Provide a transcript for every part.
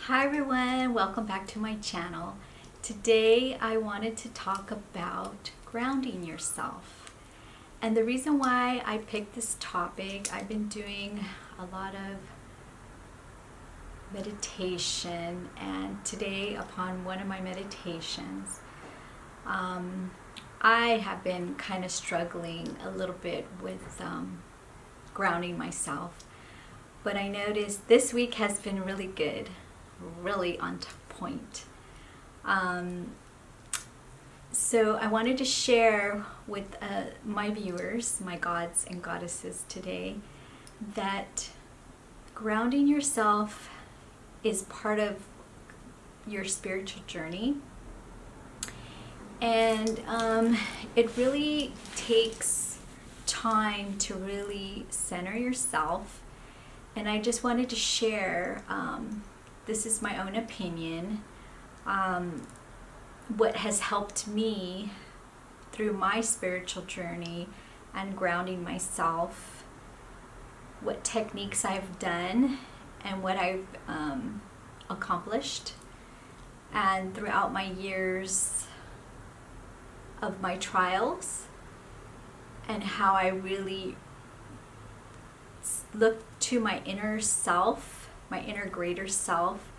Hi everyone, welcome back to my channel. Today I wanted to talk about grounding yourself. And the reason why I picked this topic, I've been doing a lot of meditation, and today upon one of my meditations, I have been kind of struggling a little bit with grounding myself. But I noticed this week has been really good, really on point. So I wanted to share with my viewers, my gods and goddesses today, that grounding yourself is part of your spiritual journey. And it really takes time to really center yourself. And I just wanted to share, this is my own opinion, what has helped me through my spiritual journey and grounding myself, what techniques I've done and what I've accomplished, and throughout my years of my trials, and how I really look to my inner self, my inner greater self,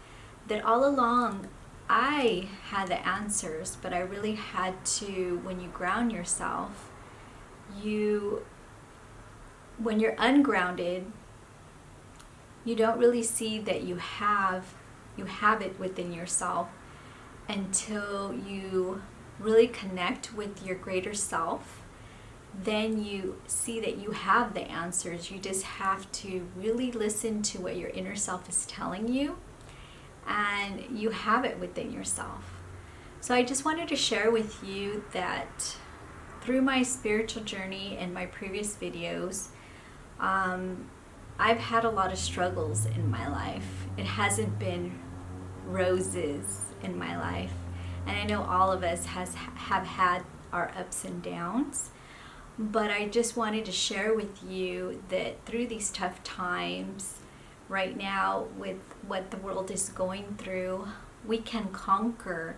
that all along I had the answers, but I really had to, when you ground yourself, when you're ungrounded, you don't really see that you have it within yourself until you really connect with your greater self. Then you see that you have the answers. You just have to really listen to what your inner self is telling you, and you have it within yourself. So I just wanted to share with you that through my spiritual journey and my previous videos, I've had a lot of struggles in my life. It hasn't been roses in my life, and I know all of us have had our ups and downs. But I just wanted to share with you that through these tough times, right now with what the world is going through, we can conquer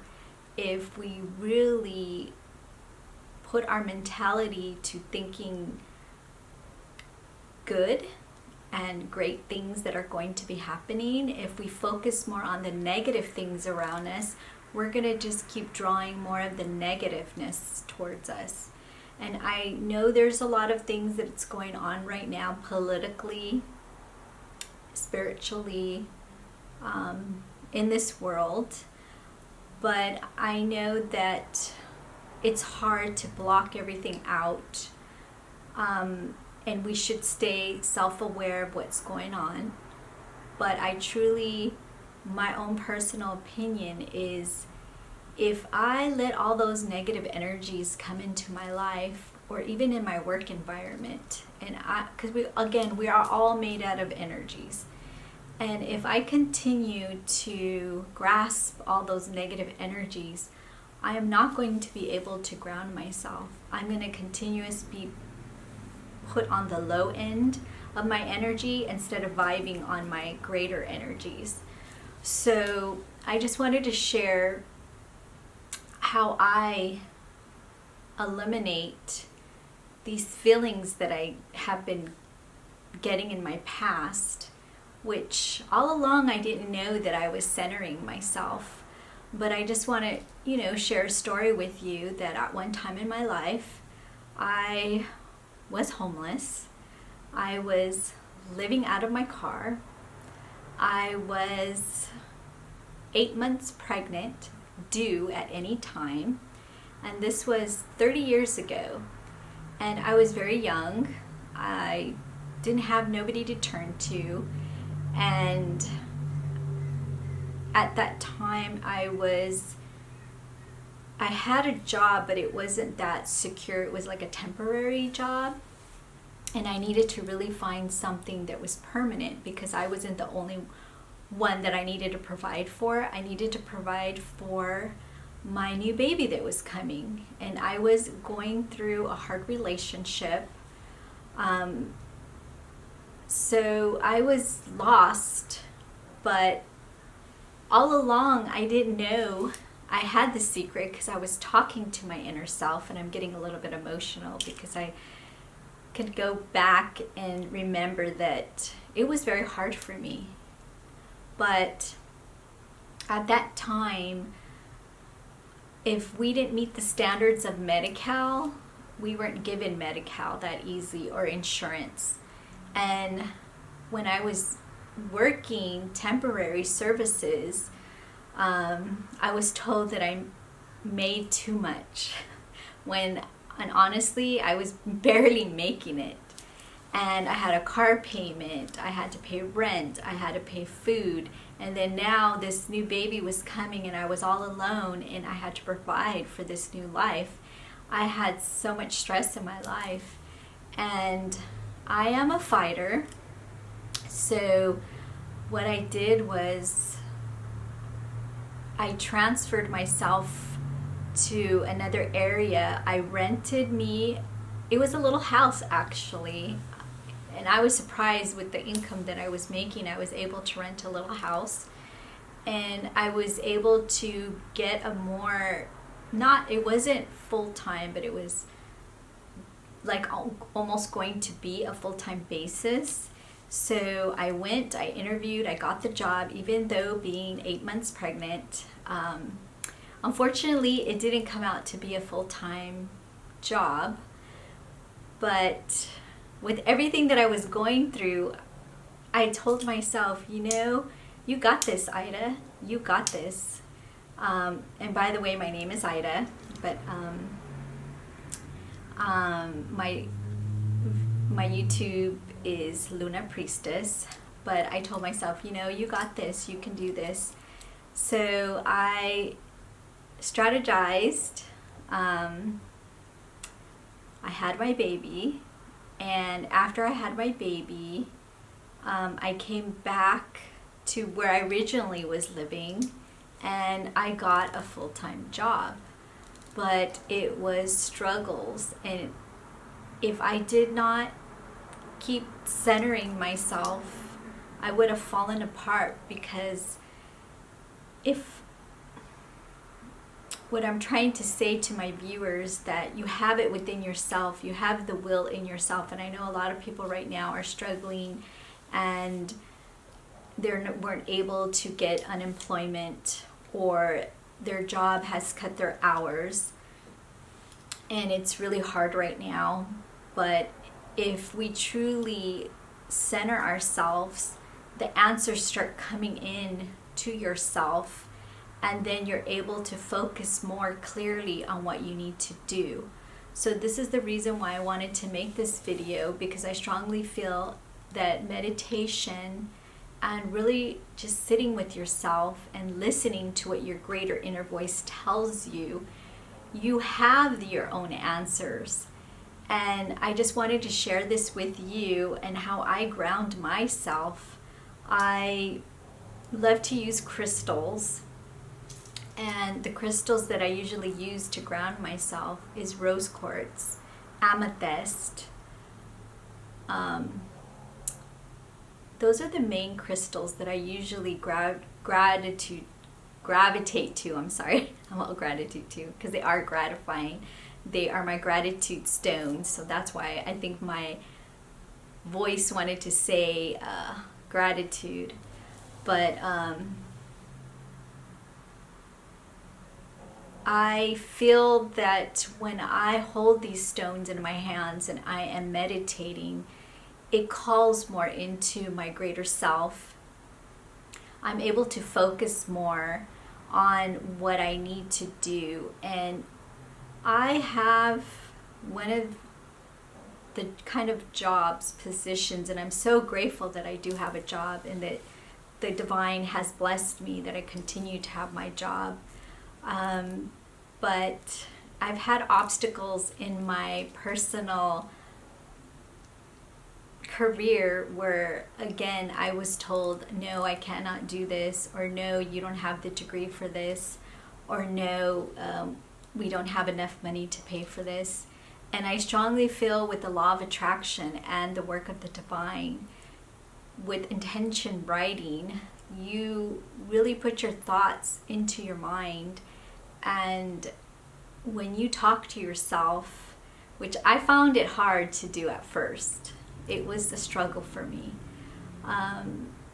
if we really put our mentality to thinking good and great things that are going to be happening. If we focus more on the negative things around us, we're going to just keep drawing more of the negativeness towards us. And I know there's a lot of things that's going on right now, politically, spiritually, in this world. But I know that it's hard to block everything out. And we should stay self-aware of what's going on. But I truly, my own personal opinion is, if I let all those negative energies come into my life, or even in my work environment, and because we are all made out of energies, and if I continue to grasp all those negative energies, I am not going to be able to ground myself. I'm going to continuously be put on the low end of my energy instead of vibing on my greater energies. So I just wanted to share how I eliminate these feelings that I have been getting in my past, which all along I didn't know that I was centering myself. But I just want to, share a story with you that at one time in my life, I was homeless. I was living out of my car. I was 8 months pregnant, due at any time, and this was 30 years ago, and I was very young. I didn't have nobody to turn to, and at that time I had a job, but it wasn't that secure. It was like a temporary job, and I needed to really find something that was permanent, because I wasn't the only one that I needed to provide for. I needed to provide for my new baby that was coming, and I was going through a hard relationship. So I was lost, but all along, I didn't know I had the secret because I was talking to my inner self, and I'm getting a little bit emotional because I could go back and remember that it was very hard for me. But at that time, if we didn't meet the standards of Medi-Cal, we weren't given Medi-Cal that easy, or insurance. And when I was working temporary services, I was told that I made too much and honestly, I was barely making it. And I had a car payment, I had to pay rent, I had to pay food, and then now this new baby was coming and I was all alone and I had to provide for this new life. I had so much stress in my life, and I am a fighter. So what I did was I transferred myself to another area. I rented it was a little house actually, and I was surprised with the income that I was making. I was able to rent a little house, and I was able to get it wasn't full-time, but it was like almost going to be a full-time basis. So I went, I interviewed, I got the job, even though being 8 months pregnant. Unfortunately, it didn't come out to be a full-time job, but with everything that I was going through, I told myself, you got this, Ida. You got this. And by the way, my name is Ida, but my YouTube is Luna Priestess. But I told myself, you got this. You can do this. So I strategized. I had my baby, and after I had my baby, I came back to where I originally was living, and I got a full-time job. But it was struggles, and if I did not keep centering myself, I would have fallen apart. Because what I'm trying to say to my viewers, that you have it within yourself, you have the will in yourself. And I know a lot of people right now are struggling, and they weren't able to get unemployment, or their job has cut their hours, and it's really hard right now. But if we truly center ourselves, the answers start coming in to yourself, and then you're able to focus more clearly on what you need to do. So this is the reason why I wanted to make this video, because I strongly feel that meditation and really just sitting with yourself and listening to what your greater inner voice tells you, you have your own answers. And I just wanted to share this with you and how I ground myself. I love to use crystals, and the crystals that I usually use to ground myself is rose quartz, amethyst. Those are the main crystals that I usually gravitate to. I'm sorry, I'm all gratitude too, because they are gratifying. They are my gratitude stones, so that's why I think my voice wanted to say gratitude. But I feel that when I hold these stones in my hands and I am meditating, it calls more into my greater self. I'm able to focus more on what I need to do. And I have one of the kind of jobs, positions, and I'm so grateful that I do have a job, and that the divine has blessed me that I continue to have my job. But I've had obstacles in my personal career where, again, I was told, no, I cannot do this, or no, you don't have the degree for this, or no, we don't have enough money to pay for this. And I strongly feel with the law of attraction and the work of the divine with intention writing, you really put your thoughts into your mind, and when you talk to yourself, which I found it hard to do at first, it was a struggle for me.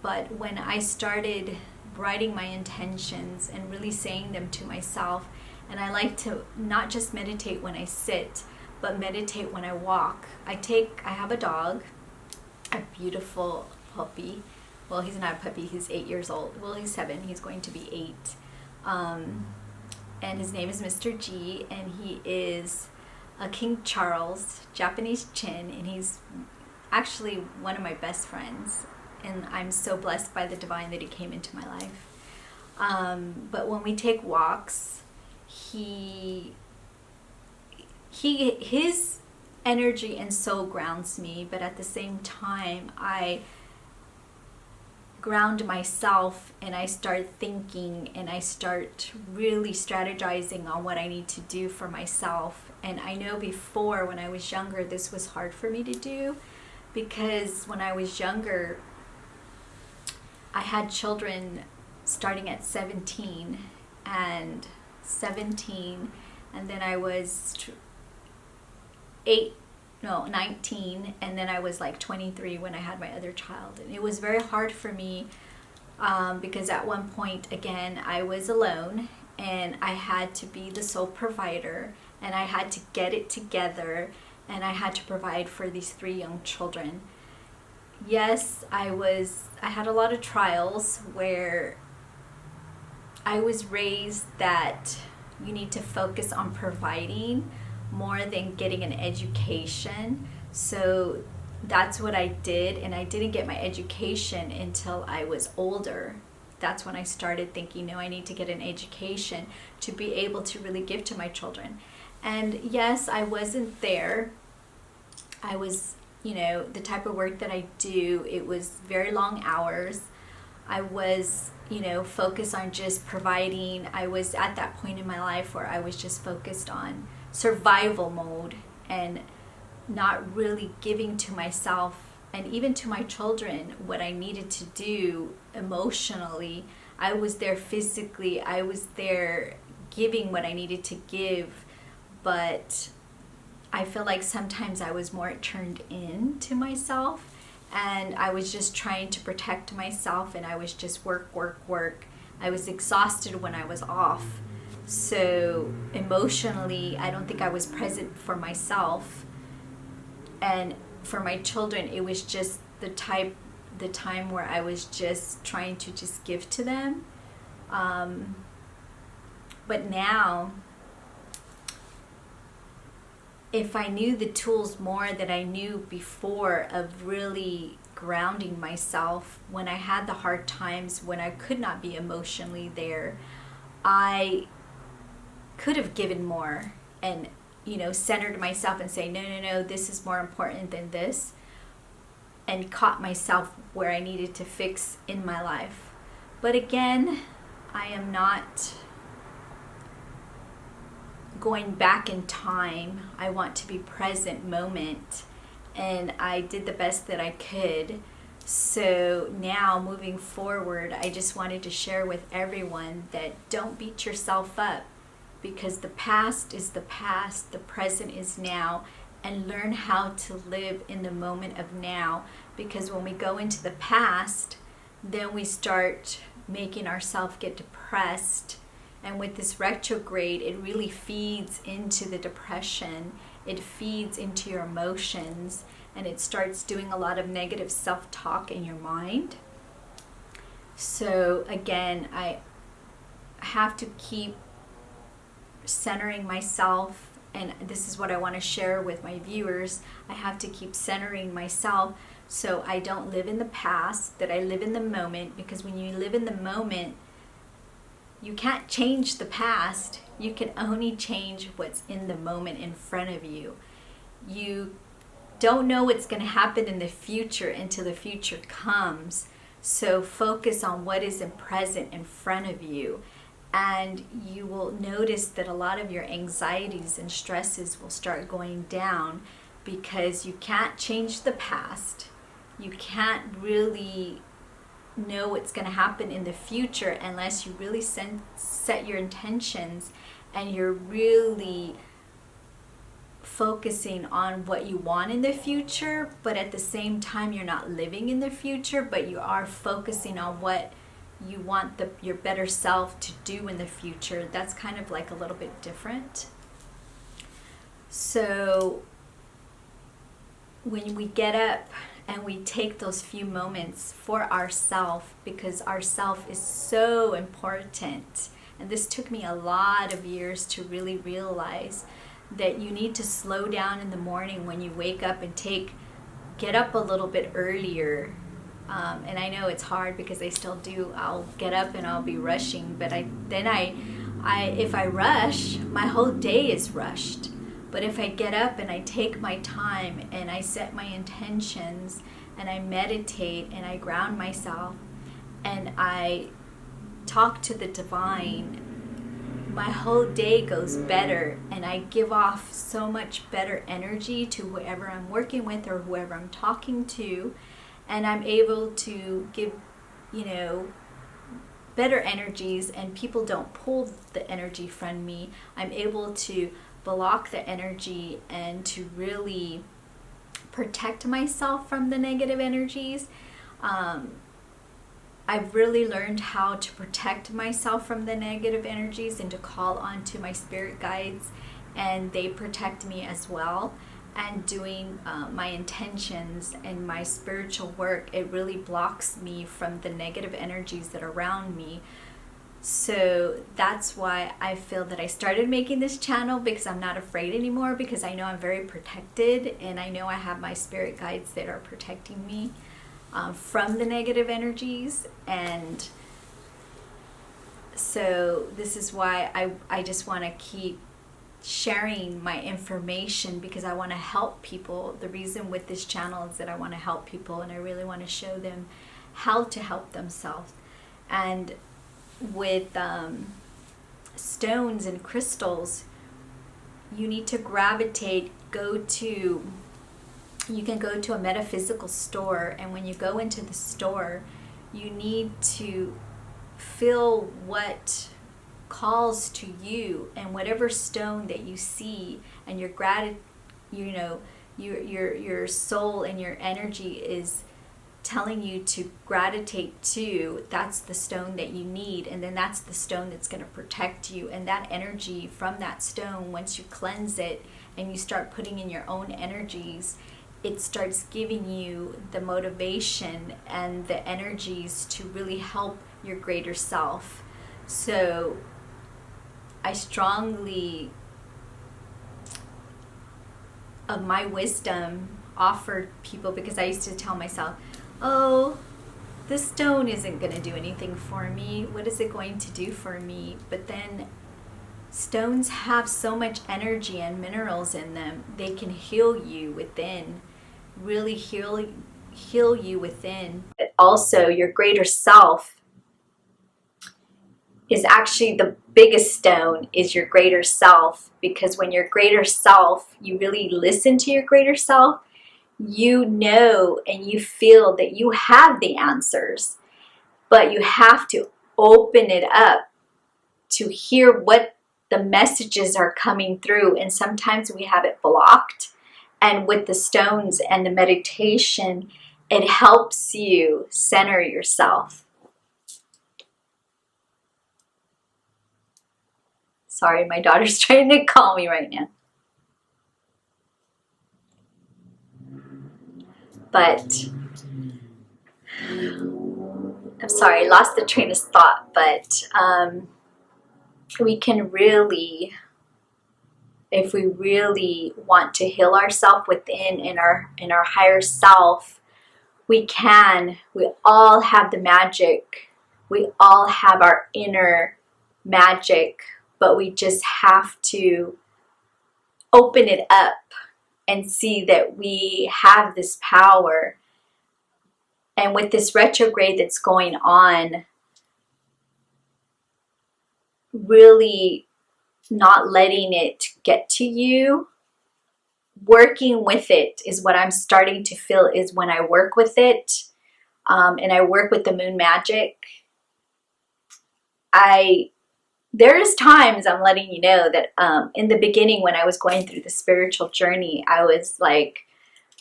But when I started writing my intentions and really saying them to myself, and I like to not just meditate when I sit, but meditate when I walk. I have a dog, a beautiful puppy. Well, he's not a puppy, he's 8 years old. Well, he's 7, he's going to be 8. And his name is Mr. G, and he is a King Charles Japanese Chin, and he's actually one of my best friends. And I'm so blessed by the divine that he came into my life. But when we take walks, his energy and soul grounds me, but at the same time I ground myself, and I start thinking, and I start really strategizing on what I need to do for myself. And I know before, when I was younger, this was hard for me to do, because when I was younger, I had children starting at 17, and then I was 19, and then I was like 23 when I had my other child. And it was very hard for me because at one point, again, I was alone, and I had to be the sole provider, and I had to get it together, and I had to provide for these 3 young children. Yes, I had a lot of trials where I was raised that you need to focus on providing more than getting an education. So that's what I did, and I didn't get my education until I was older. That's when I started thinking, no, I need to get an education to be able to really give to my children. And yes, I wasn't there. I was, the type of work that I do, it was very long hours. I was, focused on just providing. I was at that point in my life where I was just focused on survival mode and not really giving to myself and even to my children what I needed to do emotionally. I was there physically. I was there giving what I needed to give, but I feel like sometimes I was more turned in to myself, and I was just trying to protect myself, and I was just work. I was exhausted when I was off. So emotionally, I don't think I was present for myself. And for my children, it was just the time where I was just trying to just give to them. But now, if I knew the tools more that I knew before of really grounding myself when I had the hard times, when I could not be emotionally there, I could have given more and, centered myself and say, no, this is more important than this, and caught myself where I needed to fix in my life. But again, I am not going back in time. I want to be present moment, and I did the best that I could. So now moving forward, I just wanted to share with everyone that don't beat yourself up, because the past is the past, the present is now, and learn how to live in the moment of now. Because when we go into the past, then we start making ourselves get depressed. And with this retrograde, it really feeds into the depression. It feeds into your emotions, and it starts doing a lot of negative self-talk in your mind. So again, I have to keep centering myself, and this is what I want to share with my viewers. I have to keep centering myself so I don't live in the past, that I live in the moment, because when you live in the moment, you can't change the past. You can only change what's in the moment in front of you. You don't know what's going to happen in the future until the future comes. So focus on what is in present in front of you. And you will notice that a lot of your anxieties and stresses will start going down, because you can't change the past. You can't really know what's going to happen in the future unless you really set your intentions and you're really focusing on what you want in the future, but at the same time you're not living in the future, but you are focusing on what you want your better self to do in the future. That's kind of like a little bit different. So when we get up and we take those few moments for ourself, because ourself is so important, and this took me a lot of years to really realize that you need to slow down in the morning when you wake up and get up a little bit earlier. And I know it's hard because I still do. I'll get up and I'll be rushing, but if I rush, my whole day is rushed. But if I get up and I take my time and I set my intentions and I meditate and I ground myself and I talk to the divine, my whole day goes better, and I give off so much better energy to whoever I'm working with or whoever I'm talking to, and I'm able to give, better energies, and people don't pull the energy from me. I'm able to block the energy and to really protect myself from the negative energies. I've really learned how to protect myself from the negative energies and to call on to my spirit guides, and they protect me as well. And doing my intentions and my spiritual work, it really blocks me from the negative energies that are around me. So that's why I feel that I started making this channel, because I'm not afraid anymore, because I know I'm very protected, and I know I have my spirit guides that are protecting me from the negative energies. And so this is why I just want to keep sharing my information, because I want to help people. The reason with this channel is that I want to help people, and I really want to show them how to help themselves. And with stones and crystals, you need to gravitate, you can go to a metaphysical store, and when you go into the store, you need to feel what calls to you, and whatever stone that you see, and your your soul and your energy is telling you to gravitate to, that's the stone that you need, and then that's the stone that's going to protect you. And that energy from that stone, once you cleanse it and you start putting in your own energies, it starts giving you the motivation and the energies to really help your greater self. So I strongly, of my wisdom, offered people, because I used to tell myself, oh, this stone isn't going to do anything for me. What is it going to do for me? But then stones have so much energy and minerals in them. They can heal you within, really heal you within. But also your greater self is actually the biggest stone, is your greater self. Because when your greater self, you really listen to your greater self, you know and you feel that you have the answers, but you have to open it up to hear what the messages are coming through. And sometimes we have it blocked, and with the stones and the meditation, it helps you center yourself. Sorry, my daughter's trying to call me right now. But I'm sorry, I lost the train of thought. But we can really, if we really want to heal ourselves within, in our higher self, we can. We all have the magic. We all have our inner magic, but we just have to open it up and see that we have this power. And with this retrograde that's going on, really not letting it get to you, working with it is what I'm starting to feel is when I work with it, and I work with the moon magic. There's times, I'm letting you know, that in the beginning when I was going through the spiritual journey, I was like,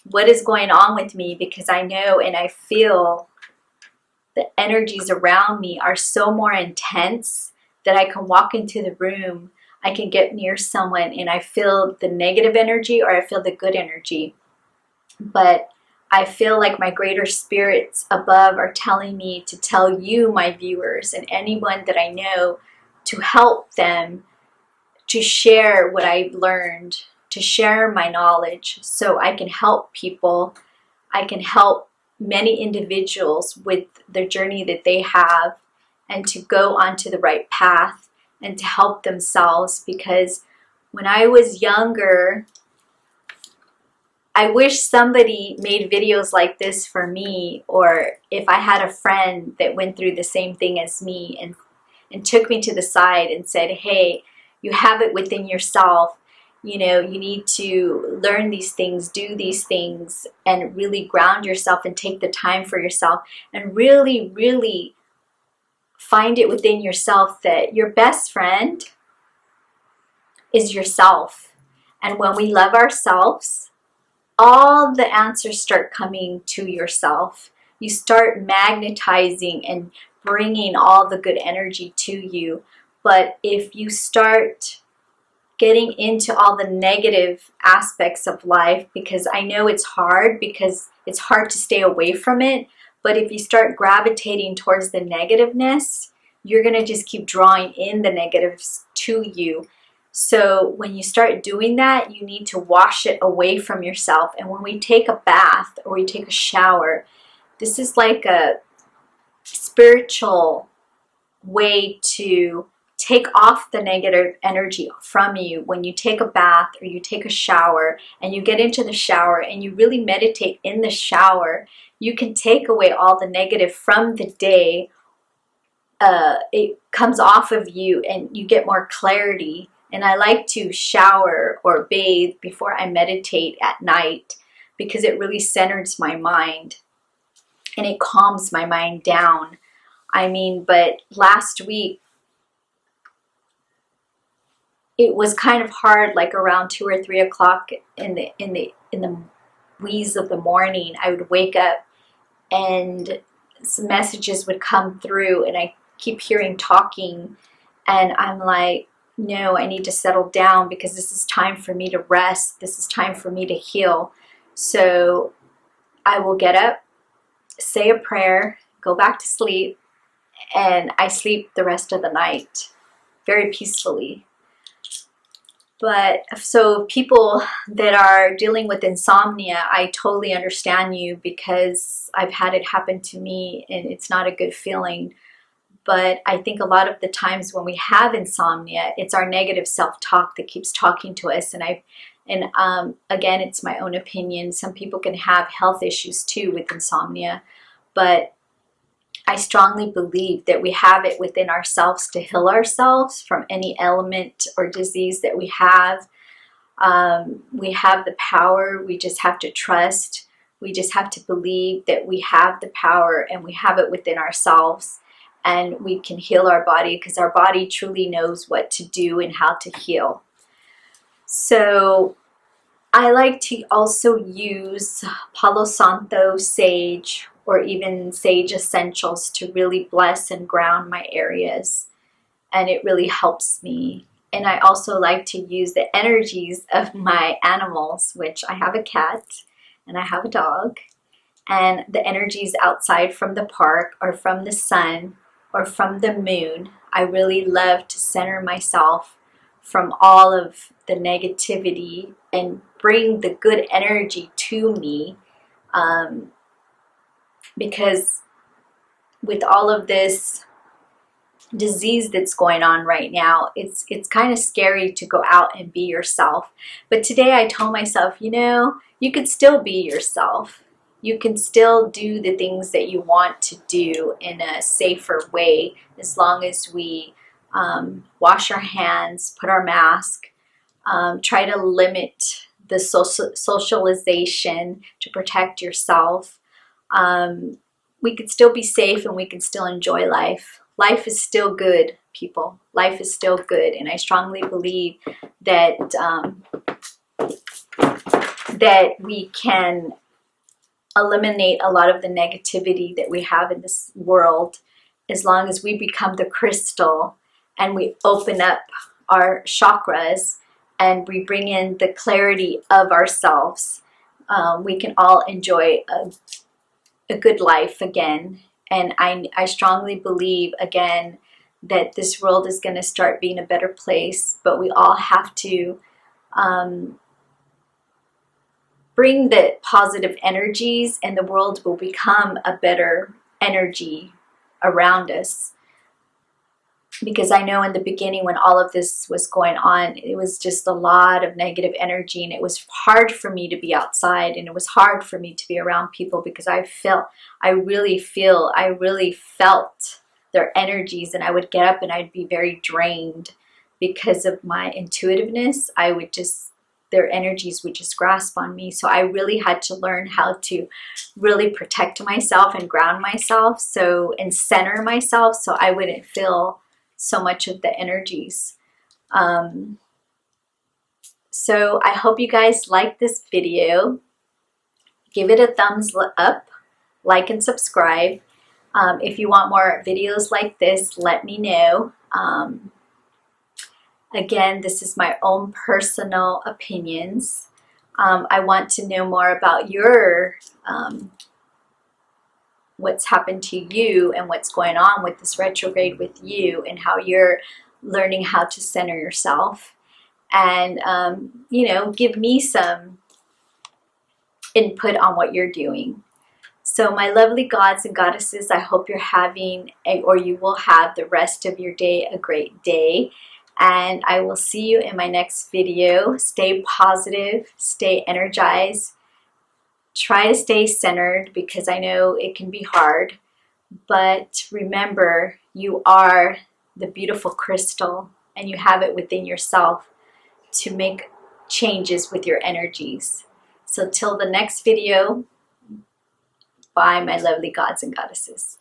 what is going on with me? Because I know and I feel the energies around me are so more intense that I can walk into the room, I can get near someone and I feel the negative energy or I feel the good energy. But I feel like my greater spirits above are telling me to tell you, my viewers, and anyone that I know, to help them, to share what I've learned, to share my knowledge so I can help people. I can help many individuals with the journey that they have and to go onto the right path and to help themselves. Because when I was younger, I wish somebody made videos like this for me, or if I had a friend that went through the same thing as me and took me to the side and said, hey, you have it within yourself. You know, you need to learn these things, do these things, and really ground yourself and take the time for yourself and really, really find it within yourself that your best friend is yourself. And when we love ourselves, all the answers start coming to yourself. You start magnetizing and bringing all the good energy to you. But if you start getting into all the negative aspects of life, because I know it's hard because it's hard to stay away from it, but if you start gravitating towards the negativeness, you're going to just keep drawing in the negatives to you. So when you start doing that, you need to wash it away from yourself. And when we take a bath or we take a shower, this is like a spiritual way to take off the negative energy from you. When you take a bath or you take a shower and you get into the shower and you really meditate in the shower, you can take away all the negative from the day. It comes off of you and you get more clarity. And I like to shower or bathe before I meditate at night because it really centers my mind and it calms my mind down. I mean, but last week it was kind of hard, like around 2 or 3 o'clock in the wheeze of the morning. I would wake up and some messages would come through and I keep hearing talking and I'm like, no, I need to settle down because this is time for me to rest. This is time for me to heal. So I will get up, say a prayer, go back to sleep, and I sleep the rest of the night very peacefully. But so people that are dealing with insomnia, I totally understand you because I've had it happen to me and it's not a good feeling. But I think a lot of the times when we have insomnia, it's our negative self-talk that keeps talking to us. And again, it's my own opinion. Some people can have health issues too with insomnia, but I strongly believe that we have it within ourselves to heal ourselves from any ailment or disease that we have. We have the power. We just have to trust. We just have to believe that we have the power and we have it within ourselves. And we can heal our body because our body truly knows what to do and how to heal. So I like to also use Palo Santo sage or even sage essentials to really bless and ground my areas. And it really helps me. And I also like to use the energies of my animals, which I have a cat and I have a dog. And the energies outside from the park or from the sun or from the moon. I really love to center myself from all of the negativity and bring the good energy to me, because with all of this disease that's going on right now, it's kind of scary to go out and be yourself. But today I told myself, you know, you can still be yourself. You can still do the things that you want to do in a safer way as long as we wash our hands, put our mask, try to limit the socialization to protect yourself, we could still be safe and we can still enjoy life. Life is still good, people. Life is still good, and I strongly believe that that we can eliminate a lot of the negativity that we have in this world as long as we become the crystal and we open up our chakras and we bring in the clarity of ourselves. We can all enjoy a good life again. And I strongly believe, again, that this world is going to start being a better place, but we all have to bring the positive energies, and the world will become a better energy around us. Because I know in the beginning when all of this was going on, it was just a lot of negative energy, and it was hard for me to be outside, and it was hard for me to be around people because I really felt their energies, and I would get up and I'd be very drained because of my intuitiveness. Their energies would just grasp on me. So I really had to learn how to really protect myself and ground myself, and center myself so I wouldn't feel so much of the energies. So I hope you guys like this video. Give it a thumbs up, like and subscribe. If you want more videos like this, let me know. Again, this is my own personal opinions. I want to know more about your what's happened to you and what's going on with this retrograde with you, and how you're learning how to center yourself, and give me some input on what you're doing. So my lovely gods and goddesses, I hope you're having or you will have the rest of your day a great day, and I will see you in my next video. Stay positive, stay energized. Try to stay centered, because I know it can be hard, but remember, you are the beautiful crystal and you have it within yourself to make changes with your energies. So till the next video, bye my lovely gods and goddesses.